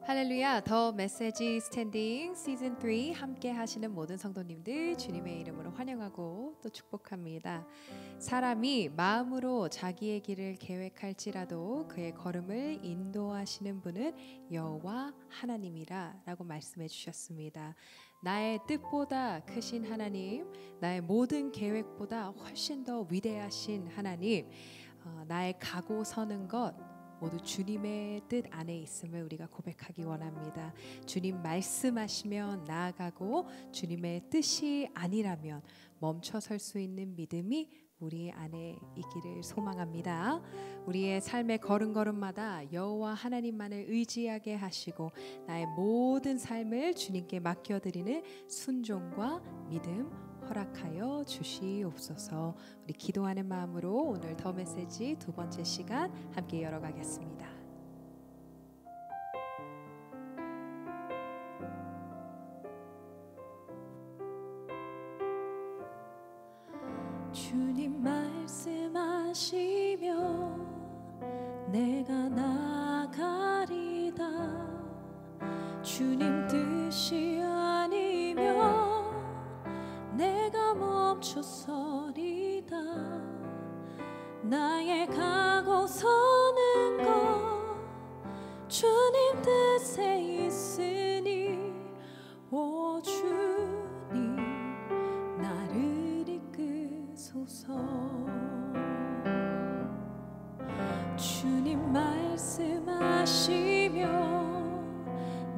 할렐루야. 더 메시지 스탠딩 시즌 3 함께 하시는 모든 성도님들 주님의 이름으로 환영하고 또 축복합니다. 사람이 마음으로 자기의 길을 계획할지라도 그의 걸음을 인도하시는 분은 여호와 하나님이라 라고 말씀해 주셨습니다. 나의 뜻보다 크신 하나님, 나의 모든 계획보다 훨씬 더 위대하신 하나님, 나의 가고 서는 것 모두 주님의 뜻 안에 있음을 우리가 고백하기 원합니다. 주님 말씀하시면 나아가고 주님의 뜻이 아니라면 멈춰 설 수 있는 믿음이 우리 안에 있기를 소망합니다. 우리의 삶의 걸음걸음마다 여호와 하나님만을 의지하게 하시고 나의 모든 삶을 주님께 맡겨드리는 순종과 믿음 허락하여 주시옵소서. 우리 기도하는 마음으로 오늘 더 메시지 두 번째 시간 함께 열어가겠습니다. 주님 말씀하시며 내가 나가리다. 주님 뜻이 아니면 내가 멈춰서리다. 나의 가고 서는 것 주님 뜻에 있으니 오 주님 나를 이끄소서. 주님 말씀하시며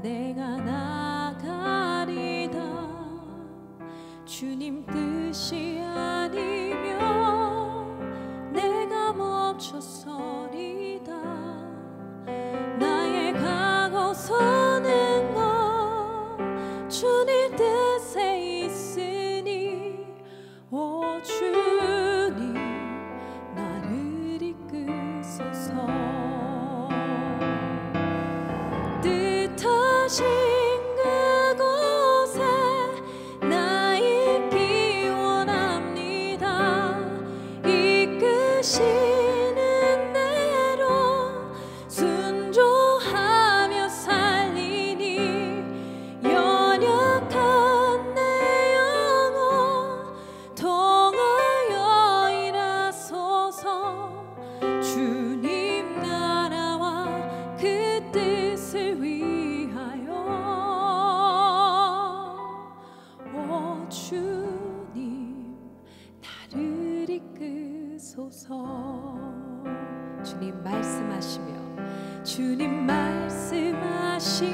내가 나가리다. 주님 뜻이 아니면 내가 멈춰서리다. 나의 가고 서는 것 주님 뜻에 있으니 오 주님 나를 이끄소서. 뜻하신 그곳에 나 있기 원합니다. 이끄시는 대로 순종하며 살리니 연약한 내 영혼 통하여 일하소서. 주님 나라와 그 뜻을 위하여 오 주님 나를 이끄소서. 주님 말씀하시며 주님 말씀하시며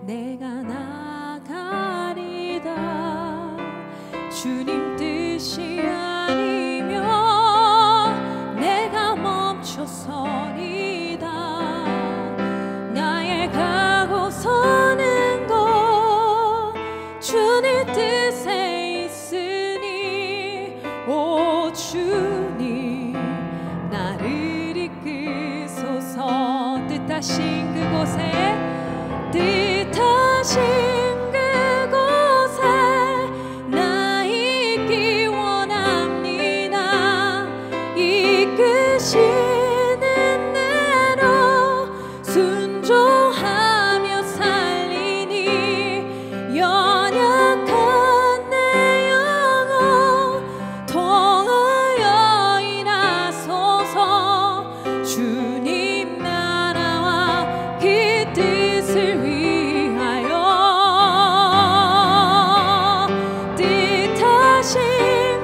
내가 나가리다. 주님 뜻이 아니면 내가 멈춰서리다. 나의 가고 서는 것 주님 뜻에 있으니 오 주님 나를 이끄소서. 뜻하신 그곳에 뜻하신 그곳에 나 있기 원합니다. 이끄시는 대로 순종하며 살리니 연약한 내 영혼 통하여 일하소서. 주님 나라와 그 뜻을 위하여 뜻하신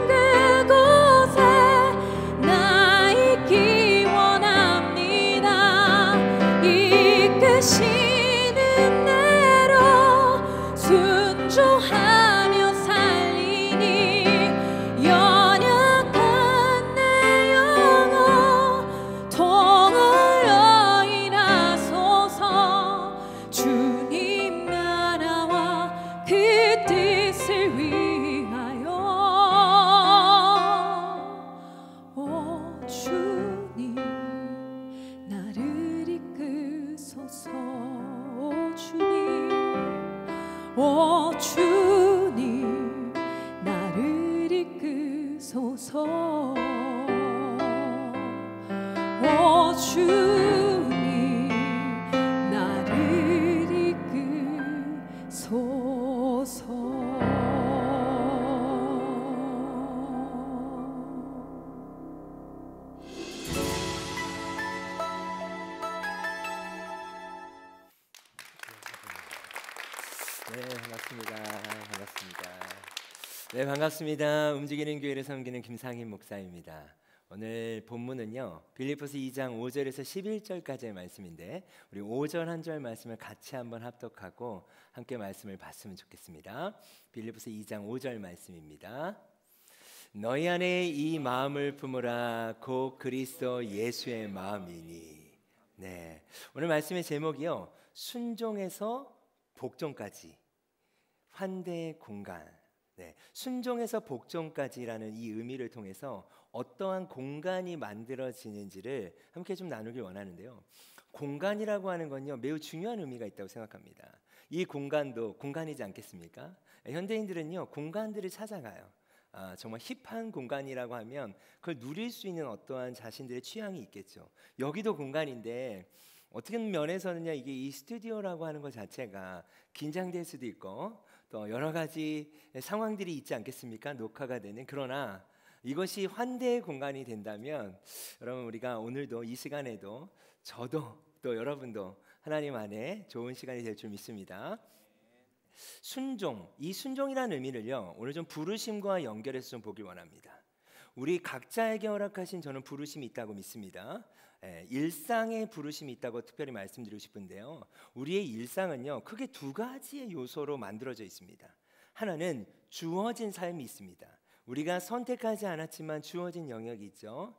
그곳에 나 있기 원합니다. 이끄시는 대로 순종하며 살리니 연약한 내 영혼 통하여 일하소서. 주님 나라와 그 뜻을 위하여 오 주님 나를 이끄소서. 오 주님 나를 이끄소서. 오 주님 반갑습니다. 네, 반갑습니다. 움직이는 교회를 섬기는 김상인 목사입니다. 오늘 본문은요, 빌립보서 2장 5절에서 11절까지의 말씀인데 우리 5절 한 절 말씀을 같이 한번 합독하고 함께 말씀을 봤으면 좋겠습니다. 빌립보서 2장 5절 말씀입니다. 너희 안에 이 마음을 품으라. 곧 그리스도 예수의 마음이니. 네, 오늘 말씀의 제목이요, 순종에서 복종까지, 환대의 공간. 네, 순종에서 복종까지라는 이 의미를 통해서 어떠한 공간이 만들어지는지를 함께 좀 나누길 원하는데요. 공간이라고 하는 건요, 매우 중요한 의미가 있다고 생각합니다. 이 공간도 공간이지 않겠습니까? 현대인들은요, 공간들을 찾아가요. 정말 힙한 공간이라고 하면 그걸 누릴 수 있는 어떠한 자신들의 취향이 있겠죠. 여기도 공간인데 어떻게 면에서는요, 이게 이 스튜디오라고 하는 것 자체가 긴장될 수도 있고 또 여러 가지 상황들이 있지 않겠습니까? 녹화가 되는. 그러나 이것이 환대의 공간이 된다면 여러분, 우리가 오늘도 이 시간에도 저도 또 여러분도 하나님 안에 좋은 시간이 될 줄 믿습니다. 순종, 이 순종이라는 의미를요, 오늘 좀 부르심과 연결해서 좀 보길 원합니다. 우리 각자에게 허락하신 저는 부르심이 있다고 믿습니다. 일상의 부르심이 있다고 특별히 말씀드리고 싶은데요, 우리의 일상은요, 크게 두 가지의 요소로 만들어져 있습니다. 하나는 주어진 삶이 있습니다. 우리가 선택하지 않았지만 주어진 영역이 있죠.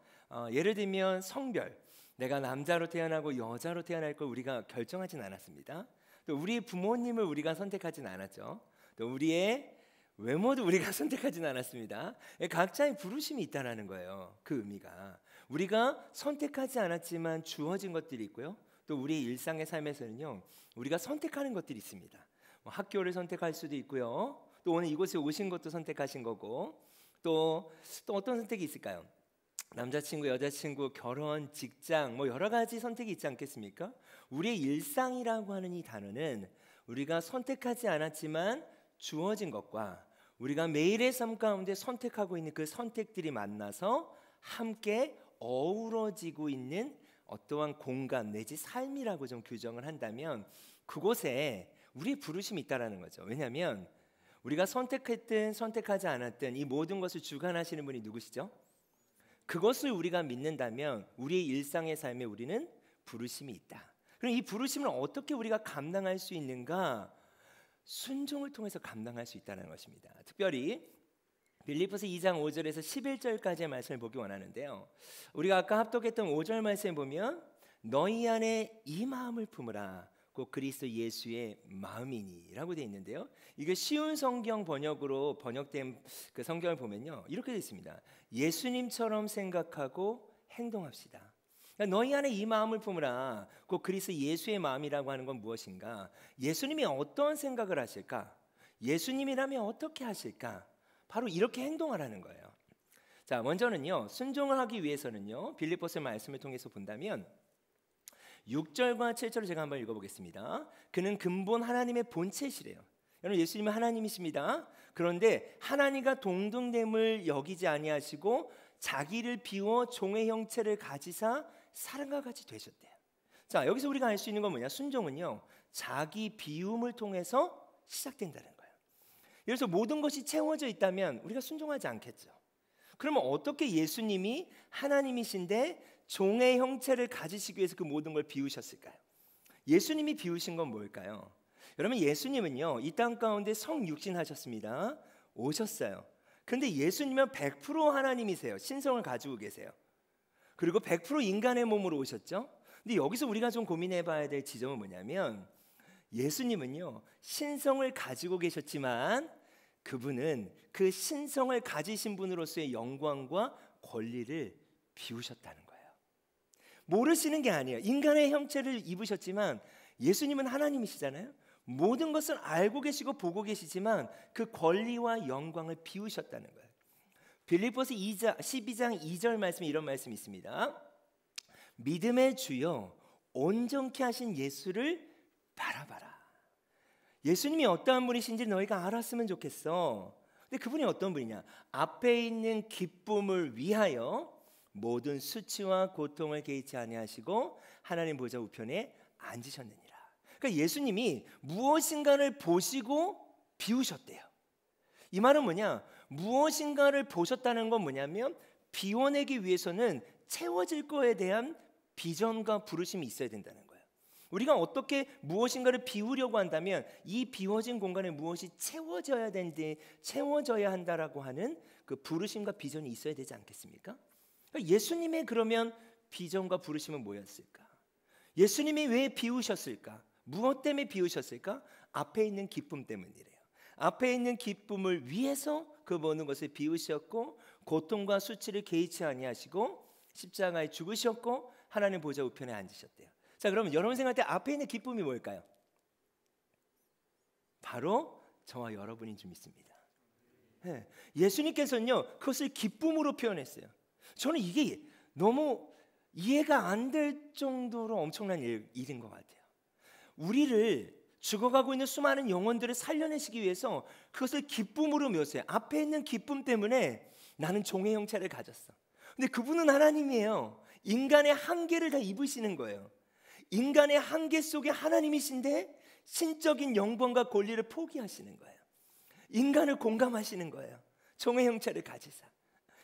예를 들면 성별, 내가 남자로 태어나고 여자로 태어날 걸 우리가 결정하진 않았습니다. 또 우리 부모님을 우리가 선택하진 않았죠. 또 우리의 외모도 우리가 선택하진 않았습니다. 각자의 부르심이 있다는 거예요. 그 의미가 우리가 선택하지 않았지만 주어진 것들이 있고요, 또 우리의 일상의 삶에서는요, 우리가 선택하는 것들이 있습니다. 학교를 선택할 수도 있고요, 또 오늘 이곳에 오신 것도 선택하신 거고, 또 어떤 선택이 있을까요? 남자친구, 여자친구, 결혼, 직장, 여러 가지 선택이 있지 않겠습니까? 우리의 일상이라고 하는 이 단어는 우리가 선택하지 않았지만 주어진 것과 우리가 매일의 삶 가운데 선택하고 있는 그 선택들이 만나서 함께 어우러지고 있는 어떠한 공간 내지 삶이라고 좀 규정을 한다면 그곳에 우리의 부르심이 있다라는 거죠. 왜냐하면 우리가 선택했든 선택하지 않았든 이 모든 것을 주관하시는 분이 누구시죠? 그것을 우리가 믿는다면 우리의 일상의 삶에 우리는 부르심이 있다. 그럼 이 부르심을 어떻게 우리가 감당할 수 있는가? 순종을 통해서 감당할 수 있다는 것입니다. 특별히 빌립보서 2장 5절에서 11절까지의 말씀을 보기 원하는데요, 우리가 아까 합독했던 5절 말씀에 보면 너희 안에 이 마음을 품으라. 곧 그리스도 예수의 마음이니 라고 되어 있는데요, 이게 쉬운 성경 번역으로 번역된 그 성경을 보면요, 이렇게 되어 있습니다. 예수님처럼 생각하고 행동합시다. 그러니까 너희 안에 이 마음을 품으라. 곧 그리스도 예수의 마음이라고 하는 건 무엇인가? 예수님이 어떤 생각을 하실까? 예수님이라면 어떻게 하실까? 바로 이렇게 행동하라는 거예요. 자, 먼저는요, 순종을 하기 위해서는요, 빌립보서 말씀을 통해서 본다면 6절과 7절을 제가 한번 읽어보겠습니다. 그는 근본 하나님의 본체시래요. 여러분, 예수님은 하나님이십니다. 그런데 하나님과 동등됨을 여기지 아니하시고 자기를 비워 종의 형체를 가지사 사람과 같이 되셨대요. 자, 여기서 우리가 알 수 있는 건 뭐냐? 순종은요, 자기 비움을 통해서 시작된다는 거예요. 그래서 모든 것이 채워져 있다면 우리가 순종하지 않겠죠. 그러면 어떻게 예수님이 하나님이신데 종의 형체를 가지시기 위해서 그 모든 걸 비우셨을까요? 예수님이 비우신 건 뭘까요? 여러분, 예수님은요, 이 땅 가운데 성육신하셨습니다. 오셨어요. 그런데 예수님은 100% 하나님이세요. 신성을 가지고 계세요. 그리고 100% 인간의 몸으로 오셨죠. 근데 여기서 우리가 좀 고민해 봐야 될 지점은 뭐냐면, 예수님은요, 신성을 가지고 계셨지만 그분은 그 신성을 가지신 분으로서의 영광과 권리를 비우셨다는 거예요. 모르시는 게 아니에요. 인간의 형체를 입으셨지만 예수님은 하나님이시잖아요. 모든 것을 알고 계시고 보고 계시지만 그 권리와 영광을 비우셨다는 거예요. 빌립보서 12장 2절 말씀에 이런 말씀이 있습니다. 믿음의 주여 온전케 하신 예수를 바라봐라. 예수님이 어떠한 분이신지 너희가 알았으면 좋겠어. 근데 그분이 어떤 분이냐? 앞에 있는 기쁨을 위하여 모든 수치와 고통을 개의치 아니하시고 하나님 보좌 우편에 앉으셨느니라. 그러니까 예수님이 무엇인가를 보시고 비우셨대요. 이 말은 뭐냐? 무엇인가를 보셨다는 건 뭐냐면 비워내기 위해서는 채워질 거에 대한 비전과 부르심이 있어야 된다는 거예요. 우리가 어떻게 무엇인가를 비우려고 한다면 이 비워진 공간에 무엇이 채워져야 되는데 채워져야 한다라고 하는 그 부르심과 비전이 있어야 되지 않겠습니까? 그러니까 예수님의 그러면 비전과 부르심은 뭐였을까? 예수님이 왜 비우셨을까? 무엇 때문에 비우셨을까? 앞에 있는 기쁨 때문이래요. 앞에 있는 기쁨을 위해서 그 모든 것을 비우셨고 고통과 수치를 개의치 아니하시고 십자가에 죽으셨고 하나님 보좌 우편에 앉으셨대요. 자, 그러면 여러분 생각할 때 앞에 있는 기쁨이 뭘까요? 바로 저와 여러분인 줄 믿습니다. 네. 예수님께서는요 그것을 기쁨으로 표현했어요. 저는 이게 너무 이해가 안 될 정도로 엄청난 일인 것 같아요. 우리를 죽어가고 있는 수많은 영혼들을 살려내시기 위해서 그것을 기쁨으로 묘사해요. 앞에 있는 기쁨 때문에 나는 종의 형체를 가졌어. 근데 그분은 하나님이에요. 인간의 한계를 다 입으시는 거예요. 인간의 한계 속에 하나님이신데 신적인 영광과 권리를 포기하시는 거예요. 인간을 공감하시는 거예요. 종의 형체를 가지사.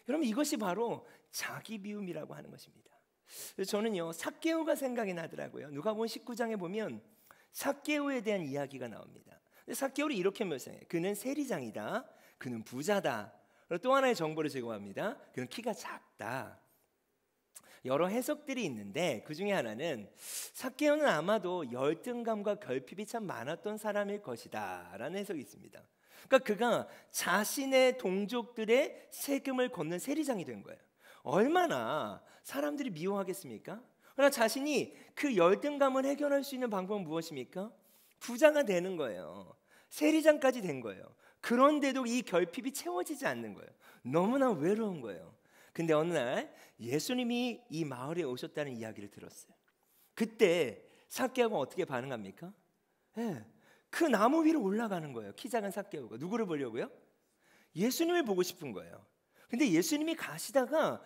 여러분 이것이 바로 자기 비움이라고 하는 것입니다. 저는요 삭개오가 생각이 나더라고요. 누가복음 19장에 보면 삭개오에 대한 이야기가 나옵니다. 삭개오를 이렇게 묘사해요. 그는 세리장이다. 그는 부자다. 또 하나의 정보를 제공합니다. 그는 키가 작다. 여러 해석들이 있는데 그 중에 하나는 삭개오는 아마도 열등감과 결핍이 참 많았던 사람일 것이다 라는 해석이 있습니다. 그러니까 그가 자신의 동족들의 세금을 걷는 세리장이 된 거예요. 얼마나 사람들이 미워하겠습니까? 그러나 자신이 그 열등감을 해결할 수 있는 방법은 무엇입니까? 부자가 되는 거예요. 세리장까지 된 거예요. 그런데도 이 결핍이 채워지지 않는 거예요. 너무나 외로운 거예요. 근데 어느 날 예수님이 이 마을에 오셨다는 이야기를 들었어요. 그때 삭개오가 어떻게 반응합니까? 네, 그 나무 위로 올라가는 거예요. 키 작은 삭개오가. 누구를 보려고요? 예수님을 보고 싶은 거예요. 근데 예수님이 가시다가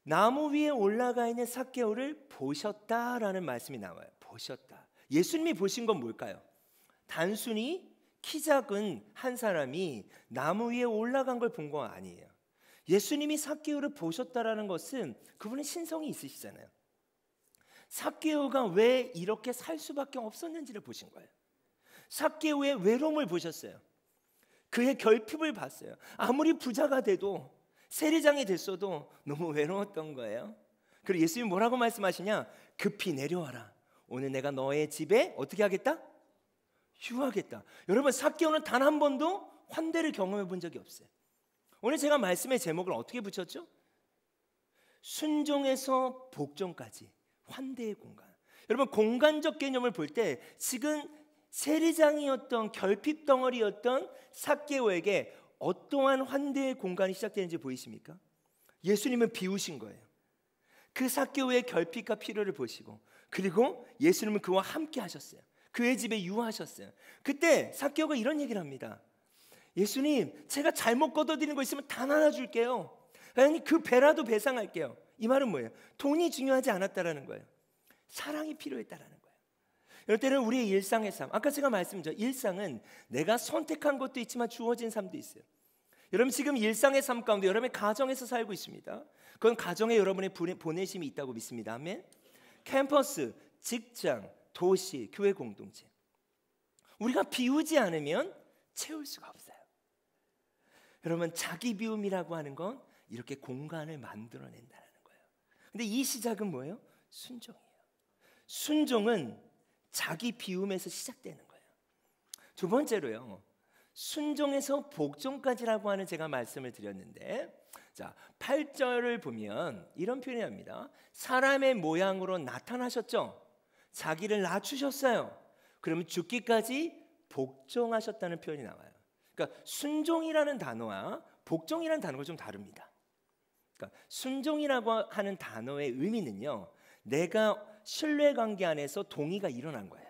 나무 위에 올라가 있는 삭개오를 보셨다라는 말씀이 나와요. 보셨다. 예수님이 보신 건 뭘까요? 단순히 키 작은 한 사람이 나무 위에 올라간 걸 본 건 아니에요. 예수님이 삭개오를 보셨다라는 것은 그분은 신성이 있으시잖아요. 삭개오가 왜 이렇게 살 수밖에 없었는지를 보신 거예요. 삭개오의 외로움을 보셨어요. 그의 결핍을 봤어요. 아무리 부자가 돼도 세리장이 됐어도 너무 외로웠던 거예요. 그리고 예수님이 뭐라고 말씀하시냐? 급히 내려와라. 오늘 내가 너의 집에 어떻게 하겠다? 휴하겠다. 여러분 삭개오는 단 한 번도 환대를 경험해 본 적이 없어요. 오늘 제가 말씀의 제목을 어떻게 붙였죠? 순종에서 복종까지 환대의 공간. 여러분 공간적 개념을 볼 때 지금 세리장이었던 결핍 덩어리였던 삭개오에게 어떠한 환대의 공간이 시작되는지 보이십니까? 예수님은 비우신 거예요. 그 삭개오의 결핍과 필요를 보시고 그리고 예수님은 그와 함께 하셨어요. 그의 집에 유하셨어요. 그때 삭개오가 이런 얘기를 합니다. 예수님, 제가 잘못 거둬들이는 거 있으면 단 하나 줄게요. 아니 그 배라도 배상할게요. 이 말은 뭐예요? 돈이 중요하지 않았다라는 거예요. 사랑이 필요했다라는 거예요. 이럴 때는 우리의 일상의 삶, 아까 제가 말씀드렸죠. 일상은 내가 선택한 것도 있지만 주어진 삶도 있어요. 여러분 지금 일상의 삶 가운데 여러분의 가정에서 살고 있습니다. 그건 가정에 여러분의 보내심이 있다고 믿습니다. 아멘. 캠퍼스, 직장, 도시, 교회 공동체. 우리가 비우지 않으면 채울 수가 없어요. 여러분 자기 비움이라고 하는 건 이렇게 공간을 만들어낸다는 거예요. 근데 이 시작은 뭐예요? 순종이에요. 순종은 자기 비움에서 시작되는 거예요. 두 번째로요. 순종에서 복종까지라고 하는 제가 말씀을 드렸는데 자 8절을 보면 이런 표현이 합니다. 사람의 모양으로 나타나셨죠. 자기를 낮추셨어요. 그러면 죽기까지 복종하셨다는 표현이 나와요. 그러니까 순종이라는 단어와 복종이라는 단어가 좀 다릅니다. 그러니까 순종이라고 하는 단어의 의미는요. 내가 신뢰관계 안에서 동의가 일어난 거예요.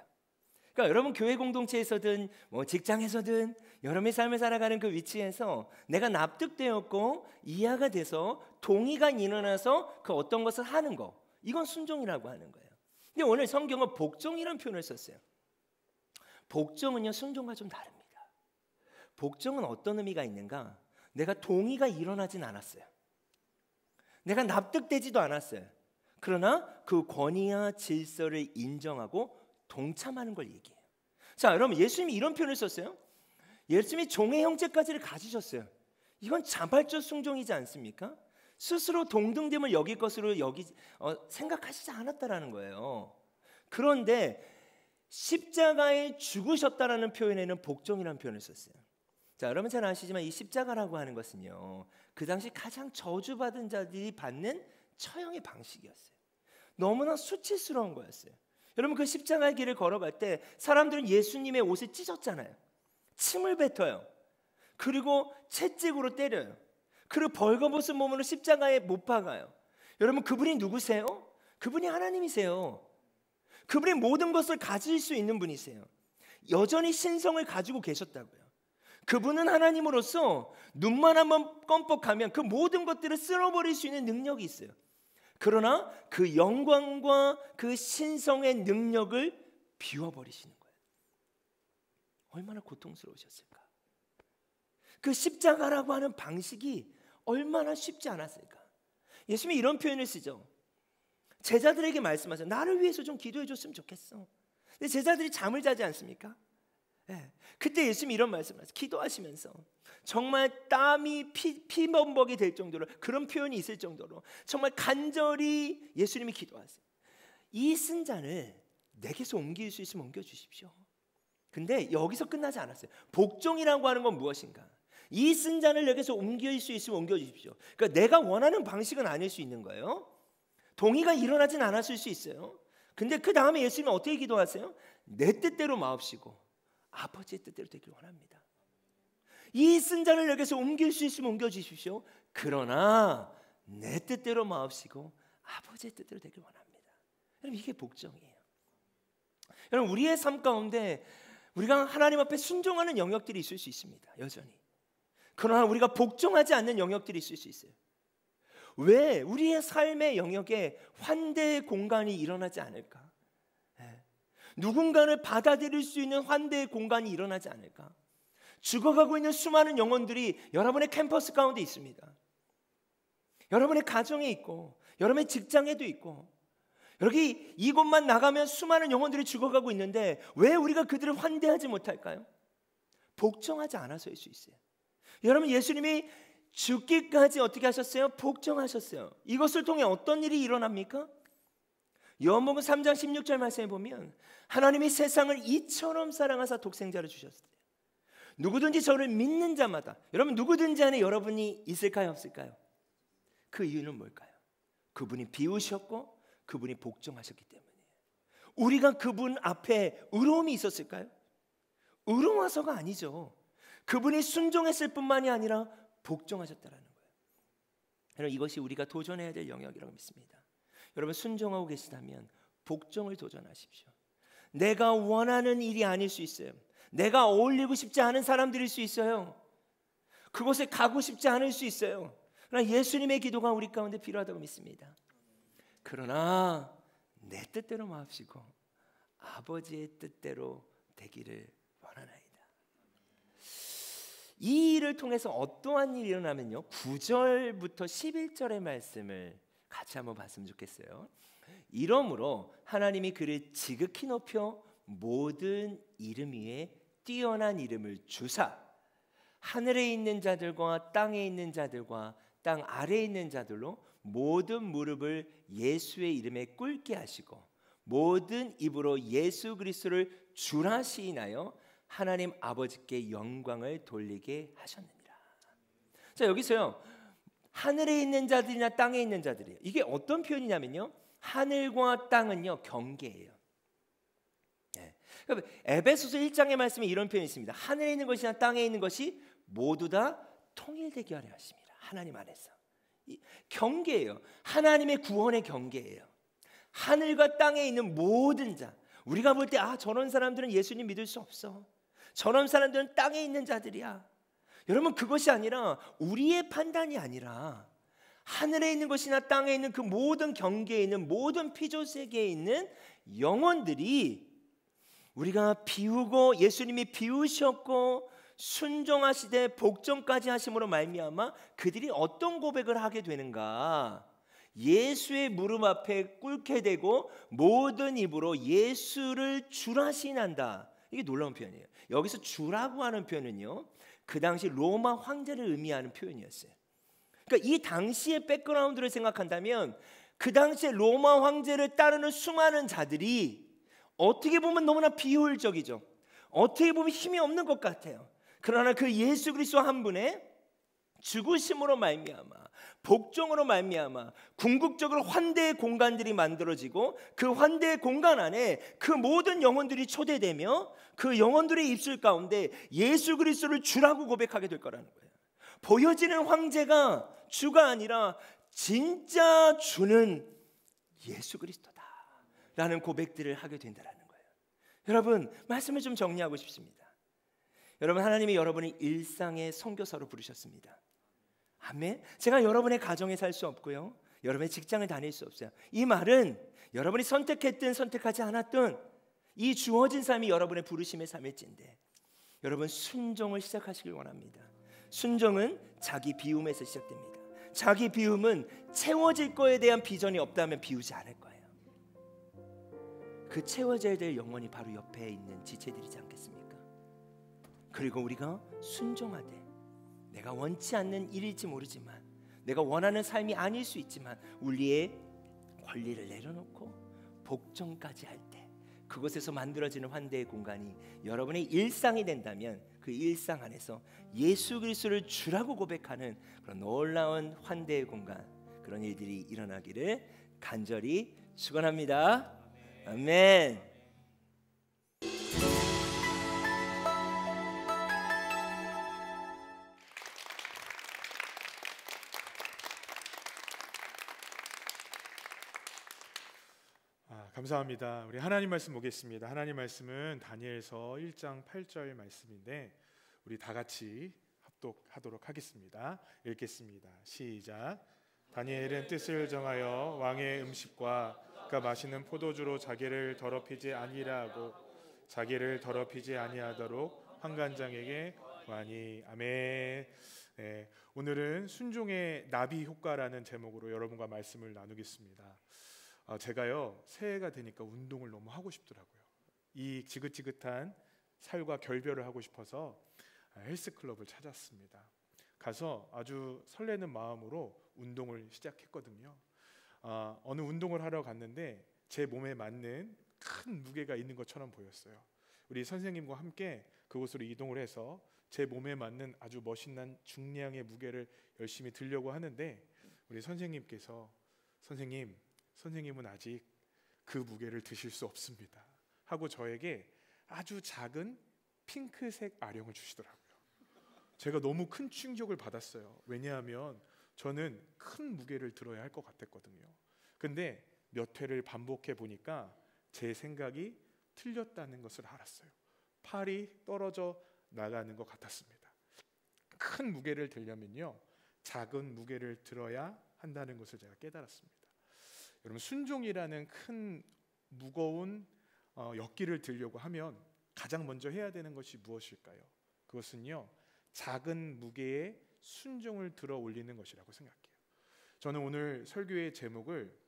그러니까 그러니까 여러분 교회 공동체에서든 뭐 직장에서든 여러분의 삶을 살아가는 그 위치에서 내가 납득되었고 이해가 돼서 동의가 일어나서 그 어떤 것을 하는 거, 이건 순종이라고 하는 거예요. 근데 오늘 성경은 복종이라는 표현을 썼어요. 복종은요 순종과 좀 다릅니다. 복종은 어떤 의미가 있는가? 내가 동의가 일어나진 않았어요. 내가 납득되지도 않았어요. 그러나 그 권위와 질서를 인정하고 동참하는 걸 얘기해요. 자, 여러분 예수님이 이런 표현을 썼어요. 예수님이 종의 형제까지를 가지셨어요. 이건 자발적 순종이지 않습니까? 스스로 동등됨을 여길 것으로 생각하시지 않았다라는 거예요. 그런데 십자가에 죽으셨다라는 표현에는 복종이라는 표현을 썼어요. 자, 여러분 잘 아시지만 이 십자가라고 하는 것은요, 그 당시 가장 저주받은 자들이 받는 처형의 방식이었어요. 너무나 수치스러운 거였어요. 여러분 그 십자가의 길을 걸어갈 때 사람들은 예수님의 옷을 찢었잖아요. 침을 뱉어요. 그리고 채찍으로 때려요. 그리고 벌거벗은 몸으로 십자가에 못 박아요. 여러분 그분이 누구세요? 그분이 하나님이세요. 그분이 모든 것을 가질 수 있는 분이세요. 여전히 신성을 가지고 계셨다고요. 그분은 하나님으로서 눈만 한번 껌뻑하면 그 모든 것들을 쓸어버릴 수 있는 능력이 있어요. 그러나 그 영광과 그 신성의 능력을 비워버리시는 거예요. 얼마나 고통스러우셨을까? 그 십자가라고 하는 방식이 얼마나 쉽지 않았을까? 예수님이 이런 표현을 쓰죠. 제자들에게 말씀하세요. 나를 위해서 좀 기도해 줬으면 좋겠어. 근데 제자들이 잠을 자지 않습니까? 네. 그때 예수님이 이런 말씀을 하세요. 기도하시면서 정말 땀이 피범벅이 될 정도로, 그런 표현이 있을 정도로 정말 간절히 예수님이 기도하세요. 이 쓴 잔을 내게서 옮길 수 있으면 옮겨주십시오. 근데 여기서 끝나지 않았어요. 복종이라고 하는 건 무엇인가? 이 쓴 잔을 내게서 옮길 수 있으면 옮겨주십시오. 그러니까 내가 원하는 방식은 아닐 수 있는 거예요. 동의가 일어나진 않았을 수 있어요. 근데 그 다음에 예수님은 어떻게 기도하세요? 내 뜻대로 마옵시고 아버지의 뜻대로 되길 원합니다. 이 쓴 잔을 내게서 옮길 수 있으면 옮겨주십시오. 그러나 내 뜻대로 마옵시고 아버지의 뜻대로 되길 원합니다. 여러분 이게 복종이에요. 여러분 우리의 삶 가운데 우리가 하나님 앞에 순종하는 영역들이 있을 수 있습니다. 여전히. 그러나 우리가 복종하지 않는 영역들이 있을 수 있어요. 왜 우리의 삶의 영역에 환대의 공간이 일어나지 않을까? 누군가를 받아들일 수 있는 환대의 공간이 일어나지 않을까? 죽어가고 있는 수많은 영혼들이 여러분의 캠퍼스 가운데 있습니다. 여러분의 가정에 있고 여러분의 직장에도 있고, 여기 이곳만 나가면 수많은 영혼들이 죽어가고 있는데 왜 우리가 그들을 환대하지 못할까요? 복종하지 않아서일 수 있어요. 여러분 예수님이 죽기까지 어떻게 하셨어요? 복종하셨어요. 이것을 통해 어떤 일이 일어납니까? 요한복음 3장 16절 말씀에 보면 하나님이 세상을 이처럼 사랑하사 독생자를 주셨어요. 누구든지 저를 믿는 자마다, 여러분 누구든지 안에 여러분이 있을까요? 없을까요? 그 이유는 뭘까요? 그분이 비우셨고 그분이 복종하셨기 때문이에요. 우리가 그분 앞에 의로움이 있었을까요? 의로워서가 아니죠. 그분이 순종했을 뿐만이 아니라 복종하셨다라는 거예요. 여러분 이것이 우리가 도전해야 될 영역이라고 믿습니다. 여러분 순종하고 계시다면 복종을 도전하십시오. 내가 원하는 일이 아닐 수 있어요. 내가 어울리고 싶지 않은 사람들일 수 있어요. 그곳에 가고 싶지 않을 수 있어요. 그러나 예수님의 기도가 우리 가운데 필요하다고 믿습니다. 그러나 내 뜻대로 마옵시고 아버지의 뜻대로 되기를 원하나이다. 이 일을 통해서 어떠한 일이 일어나면요, 9절부터 11절의 말씀을 같이 한번 봤으면 좋겠어요. 이러므로 하나님이 그를 지극히 높여 모든 이름 위에 뛰어난 이름을 주사 하늘에 있는 자들과 땅에 있는 자들과 땅 아래에 있는 자들로 모든 무릎을 예수의 이름에 꿇게 하시고 모든 입으로 예수 그리스도를 주라 시인하여 하나님 아버지께 영광을 돌리게 하셨느니라. 자, 여기서요, 하늘에 있는 자들이나 땅에 있는 자들이에요. 이게 어떤 표현이냐면요, 하늘과 땅은요 경계예요. 그러니까 에베소서 1장의 말씀에 이런 표현이 있습니다. 하늘에 있는 것이나 땅에 있는 것이 모두 다 통일되게 하려 하십니다. 하나님 안에서. 경계예요. 하나님의 구원의 경계예요. 하늘과 땅에 있는 모든 자, 우리가 볼 때 저런 사람들은 예수님 믿을 수 없어. 저런 사람들은 땅에 있는 자들이야. 여러분, 그것이 아니라 우리의 판단이 아니라 하늘에 있는 것이나 땅에 있는 그 모든 경계에 있는 모든 피조 세계에 있는 영혼들이 우리가 비우고 예수님이 비우셨고 순종하시되 복종까지 하심으로 말미암아 그들이 어떤 고백을 하게 되는가? 예수의 무릎 앞에 꿇게 되고 모든 입으로 예수를 주라 시인한다. 이게 놀라운 표현이에요. 여기서 주라고 하는 표현은요, 그 당시 로마 황제를 의미하는 표현이었어요. 그러니까 이 당시의 백그라운드를 생각한다면 그 당시에 로마 황제를 따르는 수많은 자들이 어떻게 보면 너무나 비효율적이죠. 어떻게 보면 힘이 없는 것 같아요. 그러나 그 예수 그리스도 한 분의 죽으심으로 말미암아 복종으로 말미암아 궁극적으로 환대의 공간들이 만들어지고 그 환대의 공간 안에 그 모든 영혼들이 초대되며 그 영혼들의 입술 가운데 예수 그리스도를 주라고 고백하게 될 거라는 거예요. 보여지는 황제가 주가 아니라 진짜 주는 예수 그리스도다 라는 고백들을 하게 된다는 거예요. 여러분, 말씀을 좀 정리하고 싶습니다. 여러분, 하나님이 여러분의 일상의 선교사로 부르셨습니다. 아멘. 제가 여러분의 가정에 살 수 없고요, 여러분의 직장을 다닐 수 없어요. 이 말은 여러분이 선택했든 선택하지 않았든 이 주어진 삶이 여러분의 부르심의 삶일진데 여러분, 순종을 시작하시길 원합니다. 순종은 자기 비움에서 시작됩니다. 자기 비움은 채워질 거에 대한 비전이 없다면 비우지 않을 거예요. 그 채워져야 될 영혼이 바로 옆에 있는 지체들이지 않겠습니까? 그리고 우리가 순종하되 내가 원치 않는 일일지 모르지만 내가 원하는 삶이 아닐 수 있지만 우리의 권리를 내려놓고 복종까지 할 때 그곳에서 만들어지는 환대의 공간이 여러분의 일상이 된다면 그 일상 안에서 예수 그리스도를 주라고 고백하는 그런 놀라운 환대의 공간, 그런 일들이 일어나기를 간절히 축원합니다. 아멘. 감사합니다. 우리 하나님 말씀 보겠습니다. 하나님 말씀은 다니엘서 1장 8절 말씀인데 우리 다 같이 합독하도록 하겠습니다. 읽겠습니다. 시작. 다니엘은 뜻을 정하여 왕의 음식과 그가 마시는 포도주로 자기를 더럽히지 아니하고 자기를 더럽히지 아니하도록 환관장에게 구하니. 아멘. 네, 오늘은 순종의 나비 효과라는 제목으로 여러분과 말씀을 나누겠습니다. 제가요, 새해가 되니까 운동을 너무 하고 싶더라고요. 이 지긋지긋한 살과 결별을 하고 싶어서 헬스클럽을 찾았습니다. 가서 아주 설레는 마음으로 운동을 시작했거든요. 어느 운동을 하러 갔는데 제 몸에 맞는 큰 무게가 있는 것처럼 보였어요. 우리 선생님과 함께 그곳으로 이동을 해서 제 몸에 맞는 아주 멋있는 중량의 무게를 열심히 들려고 하는데 우리 선생님께서 선생님은 아직 그 무게를 드실 수 없습니다 하고 저에게 아주 작은 핑크색 아령을 주시더라고요. 제가 너무 큰 충격을 받았어요. 왜냐하면 저는 큰 무게를 들어야 할 것 같았거든요. 근데 몇 회를 반복해 보니까 제 생각이 틀렸다는 것을 알았어요. 팔이 떨어져 나가는 것 같았습니다. 큰 무게를 들려면요, 작은 무게를 들어야 한다는 것을 제가 깨달았습니다. 여러분, 순종이라는 큰 무거운 역기를 들려고 하면 가장 먼저 해야 되는 것이 무엇일까요? 그것은요, 작은 무게에 순종을 들어 올리는 것이라고 생각해요. 저는 오늘 설교의 제목을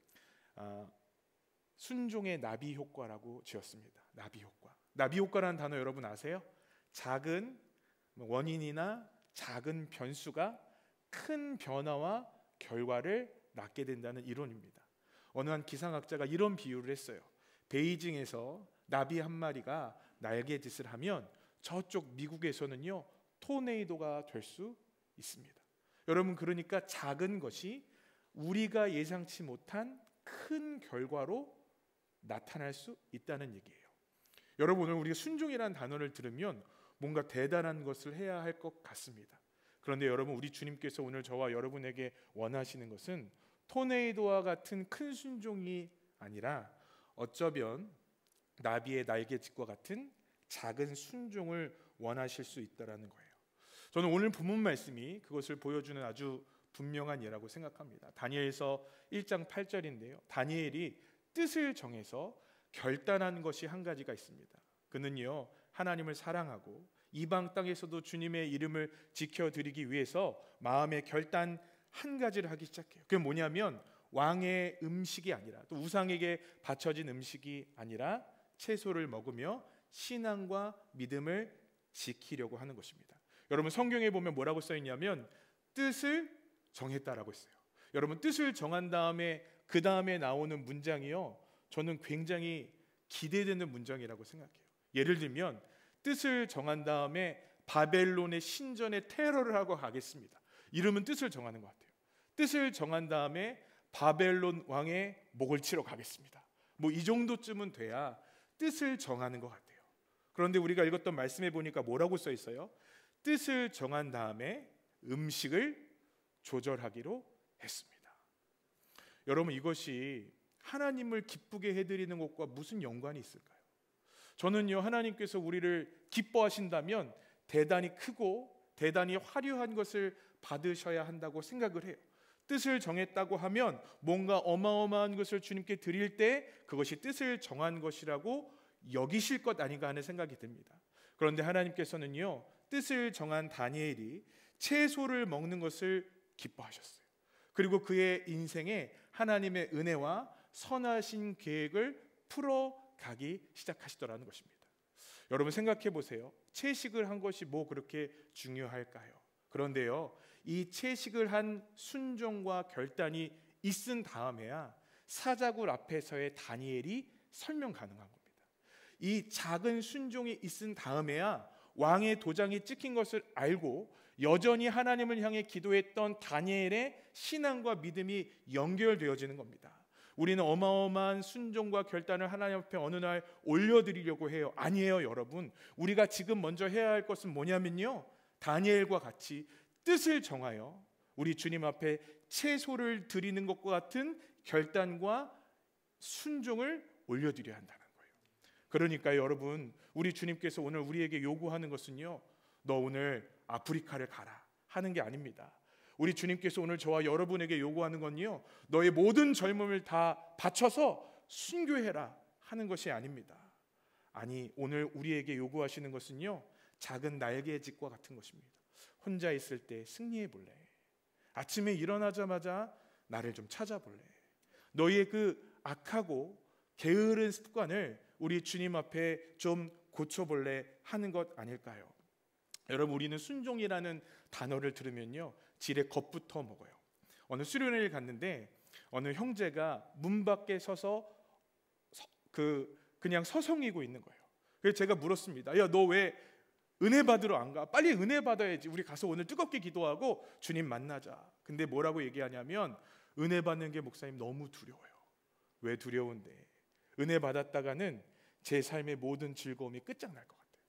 순종의 나비 효과라고 지었습니다. 나비 효과. 나비 효과라는 단어 여러분 아세요? 작은 원인이나 작은 변수가 큰 변화와 결과를 낳게 된다는 이론입니다. 어느 한 기상학자가 이런 비유를 했어요. 베이징에서 나비 한 마리가 날개짓을 하면 저쪽 미국에서는요, 토네이도가 될 수 있습니다. 여러분, 그러니까 작은 것이 우리가 예상치 못한 큰 결과로 나타날 수 있다는 얘기예요. 여러분, 오늘 우리가 순종이라는 단어를 들으면 뭔가 대단한 것을 해야 할 것 같습니다. 그런데 여러분, 우리 주님께서 오늘 저와 여러분에게 원하시는 것은 토네이도와 같은 큰 순종이 아니라 어쩌면 나비의 날개짓과 같은 작은 순종을 원하실 수 있다라는 거예요. 저는 오늘 본문 말씀이 그것을 보여주는 아주 분명한 예라고 생각합니다. 다니엘서 1장 8절인데요. 다니엘이 뜻을 정해서 결단한 것이 한 가지가 있습니다. 그는요, 하나님을 사랑하고 이방 땅에서도 주님의 이름을 지켜드리기 위해서 마음의 결단 한 가지를 하기 시작해요. 그게 뭐냐면 왕의 음식이 아니라, 또 우상에게 바쳐진 음식이 아니라 채소를 먹으며 신앙과 믿음을 지키려고 하는 것입니다. 여러분, 성경에 보면 뭐라고 써 있냐면 뜻을 정했다라고 했어요. 여러분, 뜻을 정한 다음에 그 다음에 나오는 문장이요, 저는 굉장히 기대되는 문장이라고 생각해요. 예를 들면 뜻을 정한 다음에 바벨론의 신전에 테러를 하고 가겠습니다. 이러면 뜻을 정하는 것 같아요. 뜻을 정한 다음에 바벨론 왕의 목을 치러 가겠습니다. 뭐 이 정도쯤은 돼야 뜻을 정하는 것 같아요. 그런데 우리가 읽었던 말씀에 보니까 뭐라고 써 있어요? 뜻을 정한 다음에 음식을 조절하기로 했습니다. 여러분, 이것이 하나님을 기쁘게 해드리는 것과 무슨 연관이 있을까요? 저는요, 하나님께서 우리를 기뻐하신다면 대단히 크고 대단히 화려한 것을 받으셔야 한다고 생각을 해요. 뜻을 정했다고 하면 뭔가 어마어마한 것을 주님께 드릴 때 그것이 뜻을 정한 것이라고 여기실 것 아닌가 하는 생각이 듭니다. 그런데 하나님께서는요, 뜻을 정한 다니엘이 채소를 먹는 것을 기뻐하셨어요. 그리고 그의 인생에 하나님의 은혜와 선하신 계획을 풀어가기 시작하시더라는 것입니다. 여러분, 생각해 보세요. 채식을 한 것이 뭐 그렇게 중요할까요? 그런데요, 이 채식을 한 순종과 결단이 있은 다음에야 사자굴 앞에서의 다니엘이 설명 가능한 겁니다. 이 작은 순종이 있은 다음에야 왕의 도장이 찍힌 것을 알고 여전히 하나님을 향해 기도했던 다니엘의 신앙과 믿음이 연결되어지는 겁니다. 우리는 어마어마한 순종과 결단을 하나님 앞에 어느 날 올려드리려고 해요. 아니에요, 여러분. 우리가 지금 먼저 해야 할 것은 뭐냐면요, 다니엘과 같이 뜻을 정하여 우리 주님 앞에 채소를 드리는 것과 같은 결단과 순종을 올려드려야 한다는 거예요. 그러니까 여러분, 우리 주님께서 오늘 우리에게 요구하는 것은요, 너 오늘 아프리카를 가라 하는 게 아닙니다. 우리 주님께서 오늘 저와 여러분에게 요구하는 건요, 너의 모든 젊음을 다 바쳐서 순교해라 하는 것이 아닙니다. 아니, 오늘 우리에게 요구하시는 것은요, 작은 날개짓과 같은 것입니다. 혼자 있을 때 승리해 볼래? 아침에 일어나자마자 나를 좀 찾아볼래? 너희의 그 악하고 게으른 습관을 우리 주님 앞에 좀 고쳐볼래 하는 것 아닐까요? 여러분, 우리는 순종이라는 단어를 들으면요, 지레 겁부터 먹어요. 어느 수련회를 갔는데 어느 형제가 문 밖에 서서 그냥 서성이고 있는 거예요. 그래서 제가 물었습니다. 야, 너 왜 은혜 받으러 안 가? 빨리 은혜 받아야지. 우리 가서 오늘 뜨겁게 기도하고 주님 만나자. 근데 뭐라고 얘기하냐면, 은혜 받는 게 목사님 너무 두려워요. 왜 두려운데? 은혜 받았다가는 제 삶의 모든 즐거움이 끝장날 것 같아요.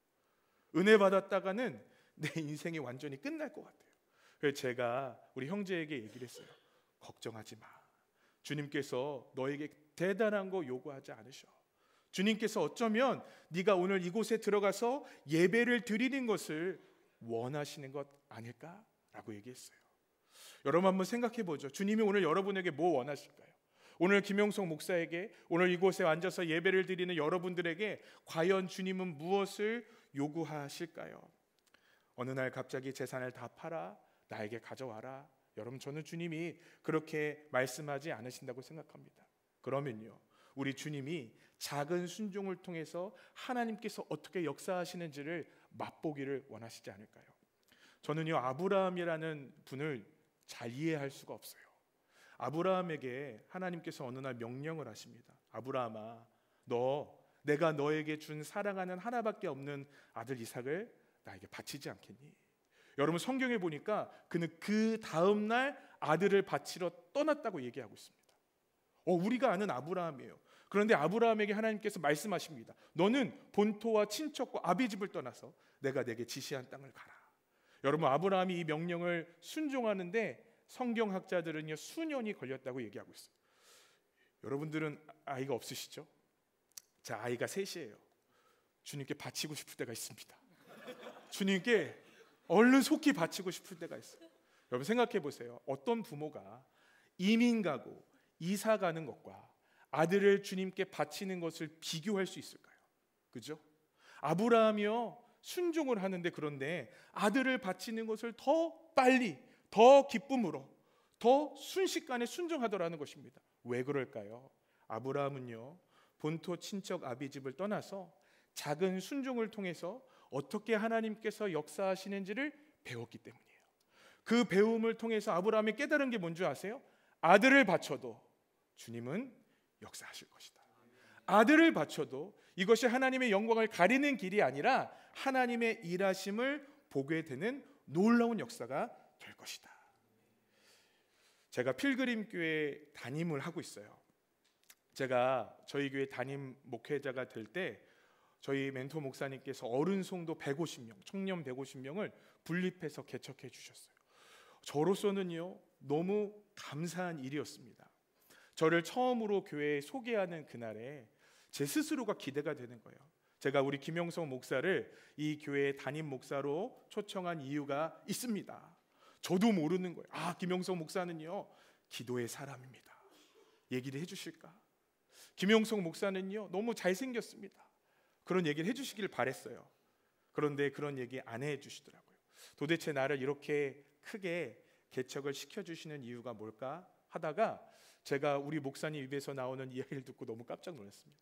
은혜 받았다가는 내 인생이 완전히 끝날 것 같아요. 그래서 제가 우리 형제에게 얘기를 했어요. 걱정하지 마. 주님께서 너에게 대단한 거 요구하지 않으셔. 주님께서 어쩌면 네가 오늘 이곳에 들어가서 예배를 드리는 것을 원하시는 것 아닐까라고 얘기했어요. 여러분, 한번 생각해 보죠. 주님이 오늘 여러분에게 뭐 원하실까요? 오늘 김용석 목사에게, 오늘 이곳에 앉아서 예배를 드리는 여러분들에게 과연 주님은 무엇을 요구하실까요? 어느 날 갑자기 재산을 다 팔아 나에게 가져와라. 여러분, 저는 주님이 그렇게 말씀하지 않으신다고 생각합니다. 그러면요, 우리 주님이 작은 순종을 통해서 하나님께서 어떻게 역사하시는지를 맛보기를 원하시지 않을까요? 저는요, 아브라함이라는 분을 잘 이해할 수가 없어요. 아브라함에게 하나님께서 어느 날 명령을 하십니다. 아브라함아, 내가 너에게 준 사랑하는 하나밖에 없는 아들 이삭을 나에게 바치지 않겠니? 여러분, 성경에 보니까 그는 그 다음 날 아들을 바치러 떠났다고 얘기하고 있습니다. 우리가 아는 아브라함이에요. 그런데 아브라함에게 하나님께서 말씀하십니다. 너는 본토와 친척과 아비집을 떠나서 내가 내게 지시한 땅을 가라. 여러분, 아브라함이 이 명령을 순종하는데 성경학자들은요, 수년이 걸렸다고 얘기하고 있어요. 여러분들은 아이가 없으시죠? 자, 아이가 셋이에요. 주님께 바치고 싶을 때가 있습니다. 주님께 얼른 속히 바치고 싶을 때가 있어요. 여러분 생각해 보세요. 어떤 부모가 이민 가고 이사 가는 것과 아들을 주님께 바치는 것을 비교할 수 있을까요? 그죠? 아브라함이요 순종을 하는데, 그런데 아들을 바치는 것을 더 빨리, 더 기쁨으로, 더 순식간에 순종하더라는 것입니다. 왜 그럴까요? 아브라함은요 본토 친척 아비집을 떠나서 작은 순종을 통해서 어떻게 하나님께서 역사하시는지를 배웠기 때문이에요. 그 배움을 통해서 아브라함이 깨달은 게 뭔지 아세요? 아들을 바쳐도 주님은 역사하실 것이다. 아들을 바쳐도 이것이 하나님의 영광을 가리는 길이 아니라 하나님의 일하심을 보게 되는 놀라운 역사가 될 것이다. 제가 필그림 교회 담임을 하고 있어요. 제가 저희 교회 담임 목회자가 될 때 저희 멘토 목사님께서 어른 성도 150명, 청년 150명을 분립해서 개척해 주셨어요. 저로서는요 너무 감사한 일이었습니다. 저를 처음으로 교회에 소개하는 그날에 제 스스로가 기대가 되는 거예요. 제가 우리 김영성 목사를 이 교회의 담임 목사로 초청한 이유가 있습니다. 저도 모르는 거예요. 아, 김영성 목사는요 기도의 사람입니다. 얘기를 해주실까? 김영성 목사는요 너무 잘생겼습니다. 그런 얘기를 해주시길 바랬어요. 그런데 그런 얘기 안 해주시더라고요. 도대체 나를 이렇게 크게 개척을 시켜주시는 이유가 뭘까 하다가 제가 우리 목사님 입에서 나오는 이야기를 듣고 너무 깜짝 놀랐습니다.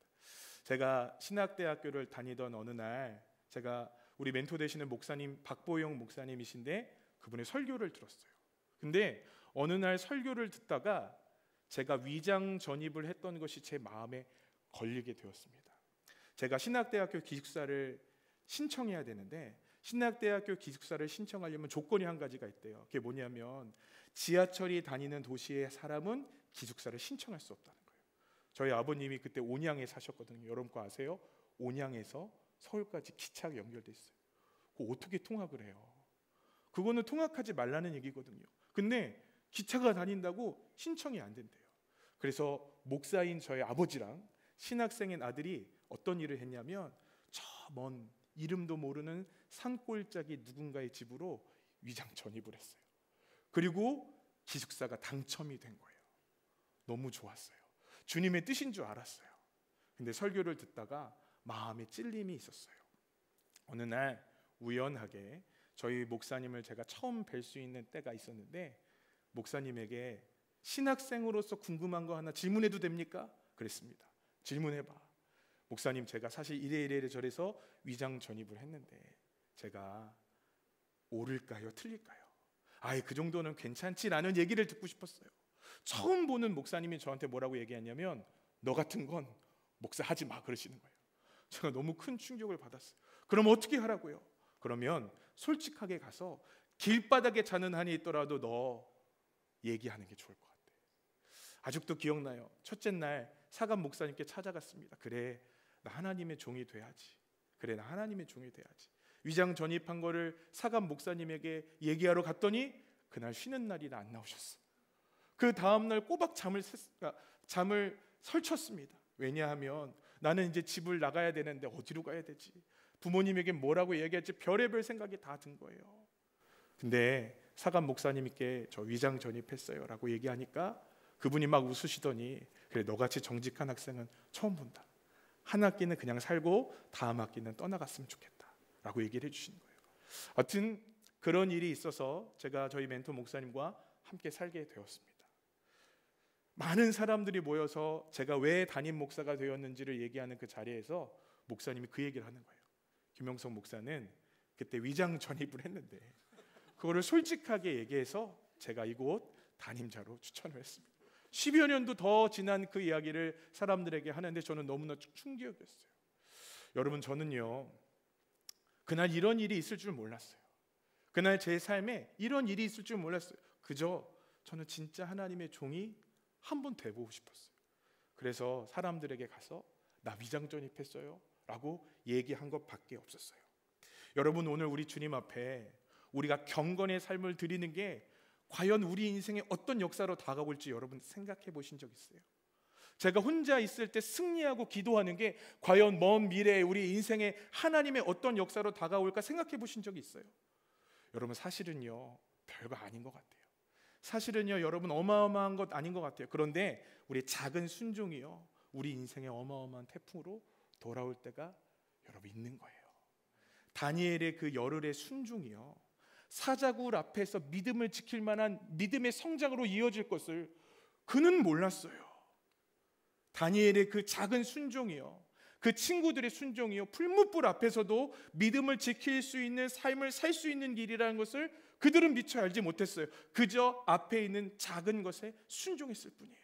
제가 신학대학교를 다니던 어느 날 제가 우리 멘토 되시는 목사님 박보영 목사님이신데 그분의 설교를 들었어요. 근데 어느 날 설교를 듣다가 제가 위장 전입을 했던 것이 제 마음에 걸리게 되었습니다. 제가 신학대학교 기숙사를 신청해야 되는데 신학대학교 기숙사를 신청하려면 조건이 한 가지가 있대요. 그게 뭐냐면 지하철이 다니는 도시의 사람은 기숙사를 신청할 수 없다는 거예요. 저희 아버님이 그때 온양에 사셨거든요. 여러분 거 아세요? 온양에서 서울까지 기차가 연결돼 있어요. 그거 어떻게 통학을 해요? 그거는 통학하지 말라는 얘기거든요. 근데 기차가 다닌다고 신청이 안 된대요. 그래서 목사인 저희 아버지랑 신학생인 아들이 어떤 일을 했냐면 저 먼 이름도 모르는 산골짜기 누군가의 집으로 위장 전입을 했어요. 그리고 기숙사가 당첨이 된 거예요. 너무 좋았어요. 주님의 뜻인 줄 알았어요. 근데 설교를 듣다가 마음에 찔림이 있었어요. 어느 날 우연하게 저희 목사님을 제가 처음 뵐 수 있는 때가 있었는데 목사님에게 신학생으로서 궁금한 거 하나 질문해도 됩니까? 그랬습니다. 질문해봐. 목사님, 제가 사실 이래 저래서 위장 전입을 했는데 제가 옳을까요? 틀릴까요? 아이, 그 정도는 괜찮지라는 얘기를 듣고 싶었어요. 처음 보는 목사님이 저한테 뭐라고 얘기했냐면 너 같은 건 목사하지 마 그러시는 거예요. 제가 너무 큰 충격을 받았어요. 그럼 어떻게 하라고요? 그러면 솔직하게 가서 길바닥에 자는 한이 있더라도 너 얘기하는 게 좋을 것 같아. 아직도 기억나요. 첫째 날 사감 목사님께 찾아갔습니다. 그래, 나 하나님의 종이 돼야지. 그래, 나 하나님의 종이 돼야지. 위장 전입한 거를 사감 목사님에게 얘기하러 갔더니 그날 쉬는 날이라 안 나오셨어. 그 다음 날 꼬박 잠을 설쳤습니다. 왜냐하면 나는 이제 집을 나가야 되는데 어디로 가야 되지? 부모님에게 뭐라고 얘기할지 별의별 생각이 다 든 거예요. 근데 사감 목사님께 저 위장 전입했어요 라고 얘기하니까 그분이 막 웃으시더니 그래, 너같이 정직한 학생은 처음 본다. 한 학기는 그냥 살고 다음 학기는 떠나갔으면 좋겠다 라고 얘기를 해주시는 거예요. 하여튼 그런 일이 있어서 제가 저희 멘토 목사님과 함께 살게 되었습니다. 많은 사람들이 모여서 제가 왜 담임 목사가 되었는지를 얘기하는 그 자리에서 목사님이 그 얘기를 하는 거예요. 김영성 목사는 그때 위장 전입을 했는데 그거를 솔직하게 얘기해서 제가 이곳 담임자로 추천을 했습니다. 10여 년도 더 지난 그 이야기를 사람들에게 하는데 저는 너무나 충격이었어요. 여러분, 저는요 그날 이런 일이 있을 줄 몰랐어요. 그날 제 삶에 이런 일이 있을 줄 몰랐어요. 그저 저는 진짜 하나님의 종이 한번 돼보고 싶었어요. 그래서 사람들에게 가서 나 위장 전입했어요 라고 얘기한 것밖에 없었어요. 여러분, 오늘 우리 주님 앞에 우리가 경건의 삶을 드리는 게 과연 우리 인생에 어떤 역사로 다가올지 여러분 생각해 보신 적 있어요? 제가 혼자 있을 때 승리하고 기도하는 게 과연 먼 미래에 우리 인생에 하나님의 어떤 역사로 다가올까 생각해 보신 적이 있어요? 여러분, 사실은요 별거 아닌 것 같아요. 사실은요 여러분, 어마어마한 것 아닌 것 같아요. 그런데 우리 작은 순종이요 우리 인생의 어마어마한 태풍으로 돌아올 때가 여러분 있는 거예요. 다니엘의 그 열흘의 순종이요 사자굴 앞에서 믿음을 지킬 만한 믿음의 성장으로 이어질 것을 그는 몰랐어요. 다니엘의 그 작은 순종이요 그 친구들의 순종이요 풀무불 앞에서도 믿음을 지킬 수 있는 삶을 살 수 있는 길이라는 것을 그들은 미처 알지 못했어요. 그저 앞에 있는 작은 것에 순종했을 뿐이에요.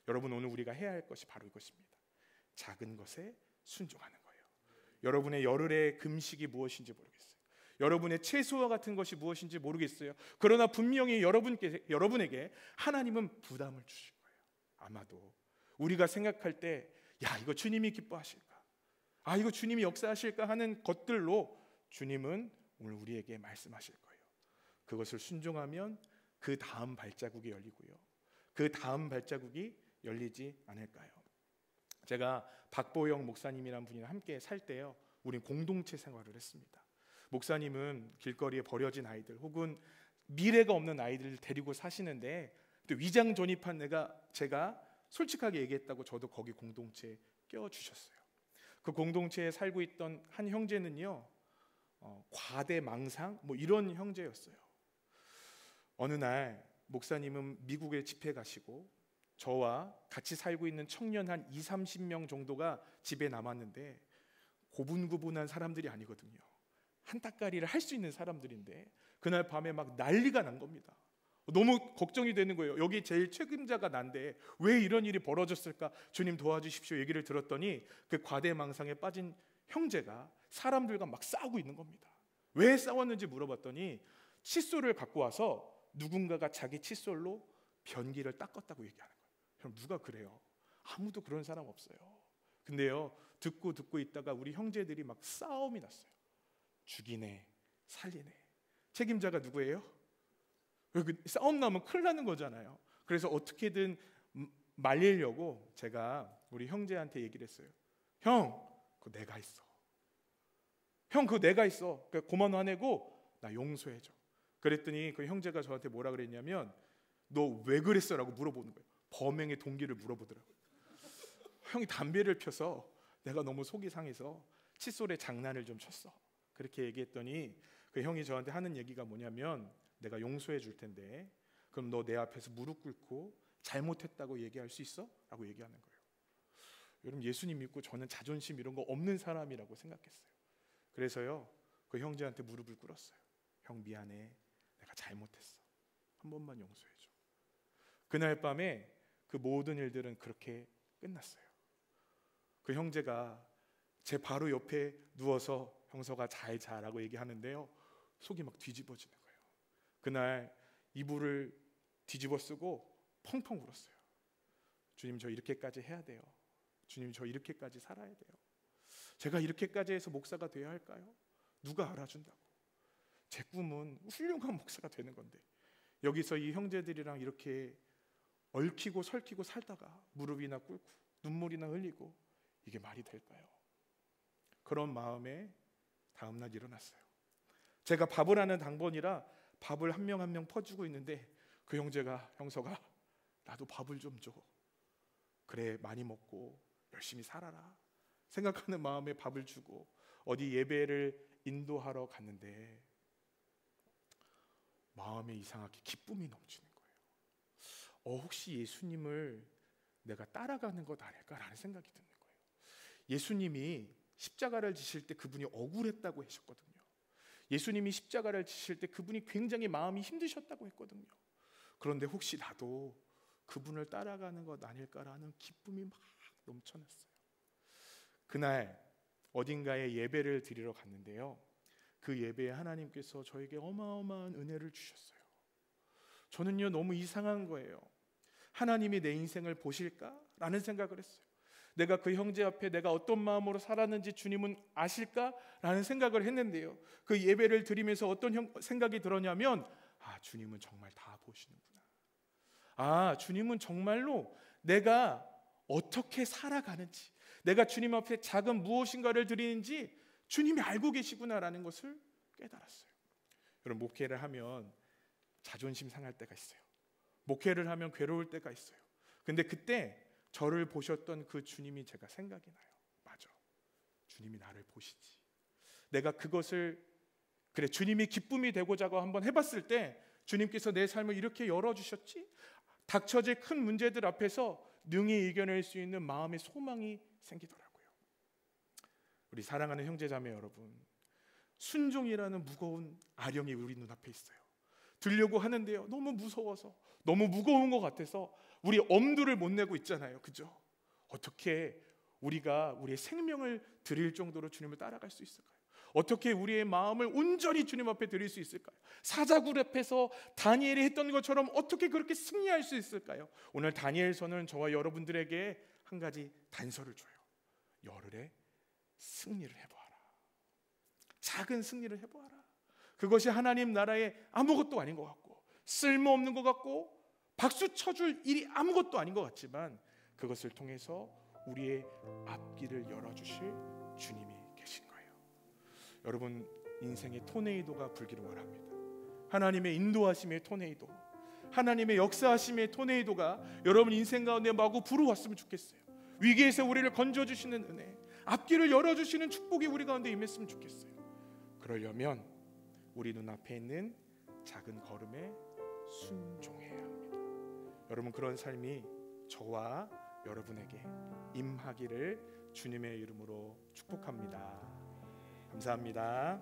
여러분, 오늘 우리가 해야 할 것이 바로 이것입니다. 작은 것에 순종하는 거예요. 여러분의 열흘의 금식이 무엇인지 모르겠어요. 여러분의 채소와 같은 것이 무엇인지 모르겠어요. 그러나 분명히 여러분에게 하나님은 부담을 주실 거예요. 아마도 우리가 생각할 때 야, 이거 주님이 기뻐하실까? 아, 이거 주님이 역사하실까 하는 것들로 주님은 오늘 우리에게 말씀하실 거예요. 그것을 순종하면 그 다음 발자국이 열리고요 그 다음 발자국이 열리지 않을까요? 제가 박보영 목사님이란 분이랑 함께 살 때요 우린 공동체 생활을 했습니다. 목사님은 길거리에 버려진 아이들 혹은 미래가 없는 아이들을 데리고 사시는데 또 위장 전입한 제가 솔직하게 얘기했다고 저도 거기 공동체에 껴주셨어요. 그 공동체에 살고 있던 한 형제는요 과대망상 이런 형제였어요. 어느 날 목사님은 미국에 집회 가시고 저와 같이 살고 있는 청년 한 20-30명 정도가 집에 남았는데 고분고분한 사람들이 아니거든요. 한따까리를 할 수 있는 사람들인데 그날 밤에 막 난리가 난 겁니다. 너무 걱정이 되는 거예요. 여기 제일 책임자가 난데 왜 이런 일이 벌어졌을까? 주님 도와주십시오 얘기를 들었더니 그 과대망상에 빠진 형제가 사람들과 막 싸우고 있는 겁니다. 왜 싸웠는지 물어봤더니 칫솔을 갖고 와서 누군가가 자기 칫솔로 변기를 닦았다고 얘기하는 거예요. 그럼 누가 그래요? 아무도 그런 사람 없어요. 근데요 듣고 있다가 우리 형제들이 막 싸움이 났어요. 죽이네 살리네. 책임자가 누구예요? 싸움 나면 큰일 나는 거잖아요. 그래서 어떻게든 말리려고 제가 우리 형제한테 얘기를 했어요. 형, 그거 내가 했어. 형, 그거 내가 했어. 그러니까 고만 화내고 나 용서해줘. 그랬더니 그 형제가 저한테 뭐라 그랬냐면 너 왜 그랬어? 라고 물어보는 거예요. 범행의 동기를 물어보더라고요. 형이 담배를 펴서 내가 너무 속이 상해서 칫솔에 장난을 좀 쳤어. 그렇게 얘기했더니 그 형이 저한테 하는 얘기가 뭐냐면 내가 용서해 줄 텐데 그럼 너 내 앞에서 무릎 꿇고 잘못했다고 얘기할 수 있어? 라고 얘기하는 거예요. 여러분, 예수님 믿고 저는 자존심 이런 거 없는 사람이라고 생각했어요. 그래서요 그 형제한테 무릎을 꿇었어요. 형 미안해, 내가 잘못했어. 한 번만 용서해 줘. 그날 밤에 그 모든 일들은 그렇게 끝났어요. 그 형제가 제 바로 옆에 누워서 형서가 잘 자라고 얘기하는데요 속이 막 뒤집어지는 거예요. 그날 이불을 뒤집어 쓰고 펑펑 울었어요. 주님, 저 이렇게까지 해야 돼요. 주님, 저 이렇게까지 살아야 돼요. 제가 이렇게까지 해서 목사가 되어야 할까요? 누가 알아준다고. 제 꿈은 훌륭한 목사가 되는 건데 여기서 이 형제들이랑 이렇게 얽히고 설키고 살다가 무릎이나 꿇고 눈물이나 흘리고 이게 말이 될까요? 그런 마음에 다음날 일어났어요. 제가 밥을 하는 당번이라 밥을 한 명 한 명 퍼주고 있는데 그 형서가 나도 밥을 좀 줘. 그래, 많이 먹고 열심히 살아라 생각하는 마음에 밥을 주고 어디 예배를 인도하러 갔는데 마음에 이상하게 기쁨이 넘치는 거예요. 혹시 예수님을 내가 따라가는 것 아닐까라는 생각이 드는 거예요. 예수님이 십자가를 지실 때 그분이 억울했다고 하셨거든요. 예수님이 십자가를 지실 때 그분이 굉장히 마음이 힘드셨다고 했거든요. 그런데 혹시 나도 그분을 따라가는 것 아닐까라는 기쁨이 막 넘쳐났어요. 그날 어딘가에 예배를 드리러 갔는데요 그 예배에 하나님께서 저에게 어마어마한 은혜를 주셨어요. 저는요 너무 이상한 거예요. 하나님이 내 인생을 보실까라는 생각을 했어요. 내가 그 형제 앞에 내가 어떤 마음으로 살았는지 주님은 아실까라는 생각을 했는데요 그 예배를 드리면서 어떤 생각이 들었냐면 주님은 정말 다 보시는구나. 주님은 정말로 내가 어떻게 살아가는지, 내가 주님 앞에 작은 무엇인가를 드리는지 주님이 알고 계시구나라는 것을 깨달았어요. 여러분, 목회를 하면 자존심 상할 때가 있어요. 목회를 하면 괴로울 때가 있어요. 근데 그때 저를 보셨던 그 주님이 제가 생각이 나요. 맞아, 주님이 나를 보시지. 내가 그것을 그래 주님이 기쁨이 되고자 한번 해봤을 때 주님께서 내 삶을 이렇게 열어주셨지. 닥쳐질 큰 문제들 앞에서 능히 이겨낼 수 있는 마음의 소망이 생기더라고요. 우리 사랑하는 형제자매 여러분, 순종이라는 무거운 아령이 우리 눈앞에 있어요. 들려고 하는데요, 너무 무서워서, 너무 무거운 것 같아서 우리 엄두를 못 내고 있잖아요. 그죠? 어떻게 우리가 우리의 생명을 드릴 정도로 주님을 따라갈 수 있을까요? 어떻게 우리의 마음을 온전히 주님 앞에 드릴 수 있을까요? 사자굴 앞에서 다니엘이 했던 것처럼 어떻게 그렇게 승리할 수 있을까요? 오늘 다니엘서는 저와 여러분들에게 한 가지 단서를 줘요. 열흘에 승리를 해보아라. 작은 승리를 해보아라. 그것이 하나님 나라에 아무것도 아닌 것 같고, 쓸모없는 것 같고, 박수 쳐줄 일이 아무것도 아닌 것 같지만, 그것을 통해서 우리의 앞길을 열어주실 주님이 계신 거예요. 여러분, 인생의 토네이도가 불기를 원합니다. 하나님의 인도하심의 토네이도, 하나님의 역사하심의 토네이도가 여러분 인생 가운데 마구 불어왔으면 좋겠어요. 위기에서 우리를 건져주시는 은혜, 앞길을 열어주시는 축복이 우리 가운데 임했으면 좋겠어요. 그러려면 우리 눈앞에 있는 작은 걸음에 순종해야 합니다. 여러분, 그런 삶이 저와 여러분에게 임하기를 주님의 이름으로 축복합니다. 감사합니다.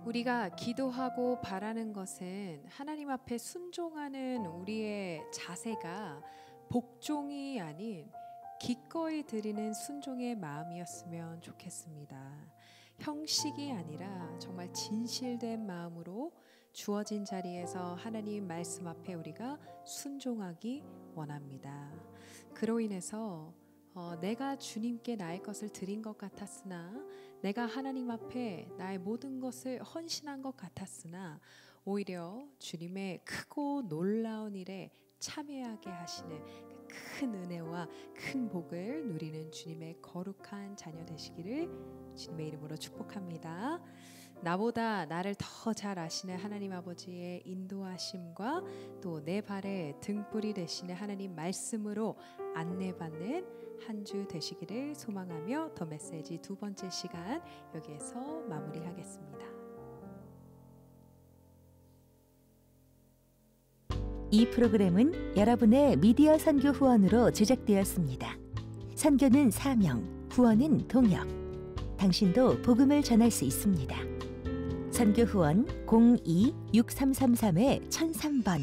우리가 기도하고 바라는 것은 하나님 앞에 순종하는 우리의 자세가 복종이 아닌 기꺼이 드리는 순종의 마음이었으면 좋겠습니다. 형식이 아니라 정말 진실된 마음으로 주어진 자리에서 하나님 말씀 앞에 우리가 순종하기 원합니다. 그로 인해서 내가 주님께 나의 것을 드린 것 같았으나, 내가 하나님 앞에 나의 모든 것을 헌신한 것 같았으나, 오히려 주님의 크고 놀라운 일에 참여하게 하시는 큰 은혜와 큰 복을 누리는 주님의 거룩한 자녀 되시기를 주님의 이름으로 축복합니다. 나보다 나를 더 잘 아시는 하나님 아버지의 인도하심과 또 내 발의 등불이 되시는 하나님 말씀으로 안내받는 한 주 되시기를 소망하며 더 메시지 두 번째 시간 여기에서 마무리하겠습니다. 이 프로그램은 여러분의 미디어 선교 후원으로 제작되었습니다. 선교는 사명, 후원은 동역. 당신도 복음을 전할 수 있습니다. 선교 후원 02-6333-1003번